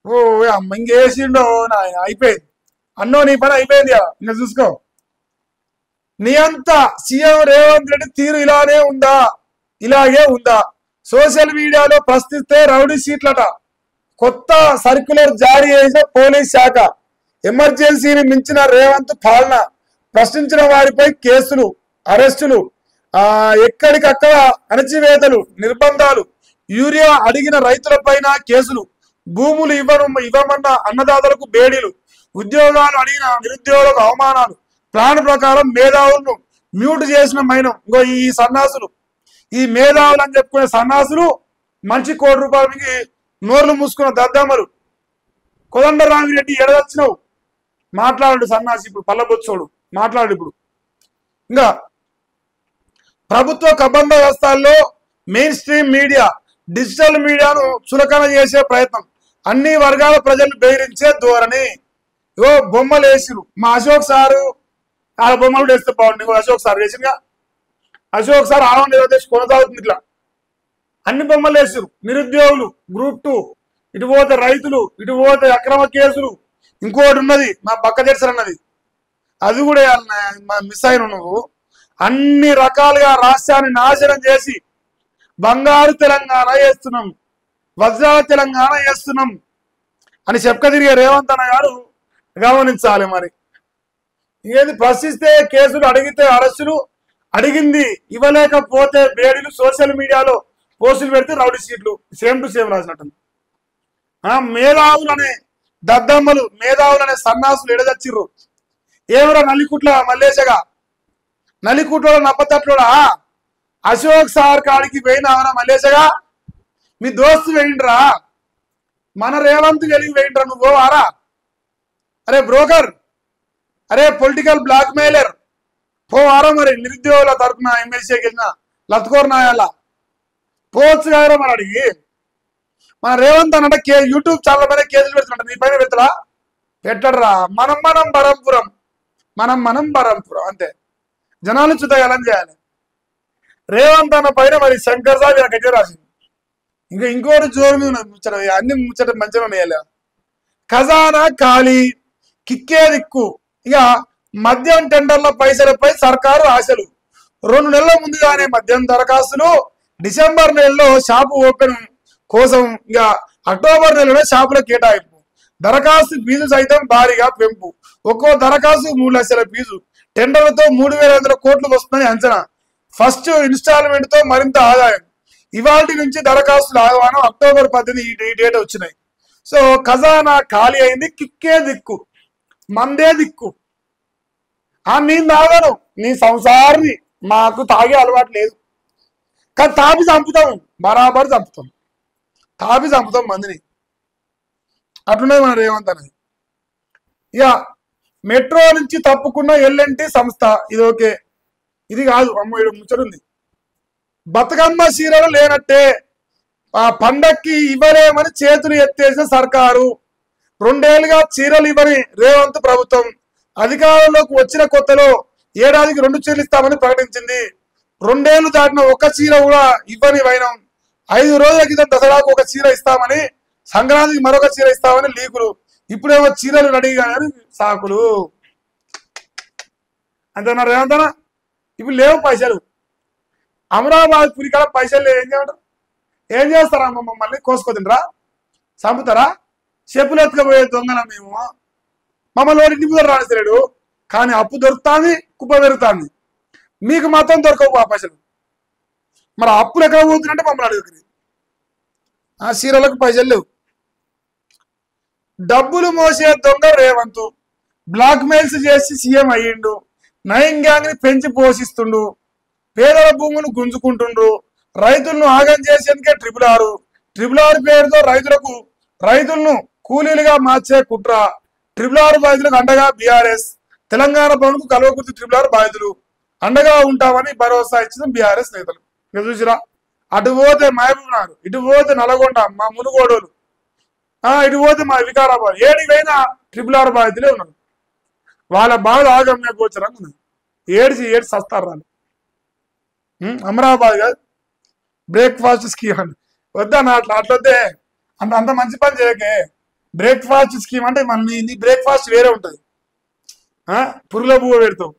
ఓ అమ్మ ఇంకేసిండో నాయన అయిపోయింది. అన్నో నీ పని అయిపోయింది కదా, ఇంకా చూసుకో. నీ అంత సీఎం రేవంత్ రెడ్డి తీరు ఇలానే ఉందా, ఇలాగే ఉందా? సోషల్ మీడియాలో ప్రశ్నిస్తే రౌడీ షీట్లట. కొత్త సర్క్యులర్ జారీ చేసిన పోలీస్ శాఖ. ఎమర్జెన్సీని మించిన రేవంత్ పాలన. ప్రశ్నించిన వారిపై కేసులు, అరెస్టులు, ఎక్కడికక్కడ అణచివేతలు, నిర్బంధాలు. యూరియా అడిగిన రైతులపైన కేసులు. భూములు ఇవ్వమన్న అన్నదాతలకు బేడీలు. ఉద్యోగాలు అడిగిన నిరుద్యోగులకు అవమానాలు. ప్లాన్ ప్రకారం మేధావులను మ్యూట్ చేసిన మైనం. ఇంకో ఈ సన్నాసులు, ఈ మేధావులు అని చెప్పుకునే సన్నాసులు మంచి ₹1,00,00,000 నోర్లు మూసుకున్న దద్దమ్మలు. కోదండరామిరెడ్డి ఎడదచ్చినావు, మాట్లాడు సన్నాసి. ఇప్పుడు పల్లబొచ్చోడు మాట్లాడు ఇప్పుడు. ఇంకా ప్రభుత్వ కబంధ వ్యవస్థల్లో మెయిన్ స్ట్రీమ్ మీడియా, డిజిటల్ మీడియాను చులకన చేసే ప్రయత్నం. అన్ని వర్గాల ప్రజలు బెదిరించే ధోరణి. ఓ బొమ్మలు వేసిరు మా అశోక్ సారు, ఆ బొమ్మలు వేస్తే బాగుంది. అశోక్ సార్ వేసిరుగా, అశోక్ సార్ ఆంధ్రప్రదేశ్ కొనసాగుతుంది. ఇట్లా అన్ని బొమ్మలు వేసిరు. నిరుద్యోగులు, గ్రూప్ 2, ఇటు పోతే రైతులు, ఇటు పోతే అక్రమ కేసులు. ఇంకోటి ఉన్నది మా పక్క దేశం అన్నది, అది కూడా మిస్ అయిన నువ్వు. అన్ని రకాలుగా రాష్ట్రాన్ని నాశనం చేసి బంగారు తెలంగాణ చేస్తున్నాం, వజ్రాల తెలంగాణ చేస్తున్నాం అని చెప్పక తిరిగే రేవంత్ అన్న గారు గమనించాలి. మరి ఏది ప్రశ్నిస్తే కేసులు, అడిగితే అరెస్టులు, అడిగింది ఇవ్వలేకపోతే బేడీలు. సోషల్ మీడియాలో పోస్టులు పెడితే రౌడీ షీట్లు. సేమ్ టు సేమ్ రాసినట్టు. మేధావులనే దద్దమ్మలు, మేధావులనే సన్నాసులు ఎడదచ్చిర్రు. ఏమరా నల్లికుట్ల మల్లేశగా, నల్లికుట్లో నప్పతట్లోడా అశోక్ సార్ కాడికి పోయినావరా మల్లేశగా? మీ దోస్తు వేయండిరా, మన రేవంత్ వెలిగి వేయండిరా. నువ్వు పోవారా? అరే బ్రోకర్, అరే పొలిటికల్ బ్లాక్ మెయిలర్, పోవారా? మరి నిరుద్యోగుల తరఫున ఎమ్మెల్సీకి వెళ్ళిన లత్కోర్ నాయాల పోవచ్చు కదరా మరి అడిగి. మన రేవంత్ అన్నట్టు యూట్యూబ్ ఛానల్ పైన కేసులు పెడుతున్నట్టు నీ పైన పెడతలా? పెట్టడరా. మనం బరంపురం, మనం బరంపురం అంతే. జనాలు చుతగాలని చేయాలి. రేవంత్ అన్న పైన మరి శంకర్ సాబ్ గట్టిగా రాసింది. ఇంకోటి జోరు మీద ముచ్చట, అన్ని ముచ్చట మంచిగా ఉన్నాయా? ఖజానా ఖాళీ, కిక్కే దిక్కు. ఇక మద్యం టెండర్ల పైసలపై సర్కారు ఆశలు. 2 నెలల ముందుగానే మద్యం దరఖాస్తులు. డిసెంబర్ నెలలో షాపు ఓపెన్ కోసం, ఇక అక్టోబర్ నెలలో షాపుల కేటాయింపు. దరఖాస్తు ఫీజు సైతం భారీగా పెంపు. ఒక్కో దరఖాస్తు 3 లక్షల ఫీజు. టెండర్లతో 3,500 కోట్లు వస్తుందని అంచనా. ఫస్ట్ ఇన్స్టాల్మెంట్ తో మరింత ఆదాయం. ఇవాటి నుంచి దరఖాస్తుల ఆహ్వానం. అక్టోబర్ 18 ఈ డేట్ వచ్చినాయి. సో ఖజానా ఖాళీ అయింది, కిక్కే దిక్కు, మందే దిక్కు. నేను తాగను, నీ సంసారిని, మాకు తాగే అలవాటు లేదు. కానీ తాపి చంపుతాం, బరాబర్ చంపుతాం, తాపి చంపుతాం మందిని. అట్లున్నది మన రేవంత్ అనేది. ఇక మెట్రో నుంచి తప్పుకున్న ఎల్ఎన్టీ సంస్థ. ఇది ఓకే, ఇది కాదు. అమ్మ ఇది ముచ్చటుంది. బతుకమ్మ చీరలు లేనట్టే, ఆ పండక్కి ఇవ్వలేమని చేతులు ఎత్తేసిన సర్కారు. 2 ఏళ్లుగా చీరలు ఇవ్వని రేవంత్ ప్రభుత్వం అధికారంలోకి వచ్చిన కొత్తలో ఏడాదికి 2 చీరలు ఇస్తామని ప్రకటించింది. 2 ఏళ్లు దాటిన ఒక్క చీర కూడా ఇవ్వని వైనం. 5 రోజుల క్రితం దసరాకు ఒక చీర ఇస్తామని, సంక్రాంతికి మరొక చీర ఇస్తామని లీకులు. ఇప్పుడేమో చీరలు రెడీగా సాకులు. అంతేనా రేవంత్ అన్న? ఇప్పుడు లేవు పైసలు. అమరాబాద్ పురికాడ పైసలు ఏం చేయమంటారు? ఏం చేస్తారా? మమ్మల్ని కోసుకోతిండ్రా, చంపుతారా? చెప్పులు ఎత్తుకపోయే దొంగల మేము. మమ్మల్ని ఇంటి ముందర రాణిస్తాడు. కానీ అప్పు దొరుకుతుంది, కుప్ప పెరుగుతుంది. మీకు మాత్రం దొరకవు ఆ పైసలు. మరి అప్పులు ఎక్కడ పోతున్నట్టే మమ్మల్ని అడుగుతుంది. ఆ చీరలకు పైసలు లేవు. డబ్బులు మోసే దొంగ రేవంత్ బ్లాక్ మెయిల్స్ చేసి సీఎం అయ్యిండు. నయం గ్యాంగ్ ని పెంచి పోషిస్తుండు. పేదల భూములు గుంజుకుంటుండ్రు. రైతులను ఆగం చేసేందుకే ట్రిపుల్ ఆర్ పేరుతో రైతులను కూలీలుగా మార్చే కుట్ర. ట్రిపుల్ ఆర్ బాధితులకు అండగా బీఆర్ఎస్. తెలంగాణ భవన్కు కల్వకుర్తి ట్రిపుల్ ఆర్ బాధితులు అండగా ఉంటామని భరోసా ఇచ్చిన బీఆర్ఎస్ నేతలు. మీరు చూసిరా? అటు పోతే మహబూబ్నగర్, ఇటు పోతే నల్గొండ, మా మునుగోడోలు, ఇటు పోతే మా వికారాబాద్. ఏడికైనా ట్రిపుల్ ఆర్ బాధితులే ఉన్నారు. వాళ్ళ బాధ ఆగమ్య గోచరంగా ఉన్నది. ఏడ్చి సస్తారు రాళ్ళు. అమరాబాద్ కాదు, బ్రేక్ఫాస్ట్ స్కీమ్ అని వద్దా? అట్లొద్దే, అంత మంచి పని చేయకే. బ్రేక్ఫాస్ట్ స్కీమ్ అంటే మళ్ళీ నీ బ్రేక్ఫాస్ట్ వేరే ఉంటుంది, పురుగుల పువ్వు పెడతావు.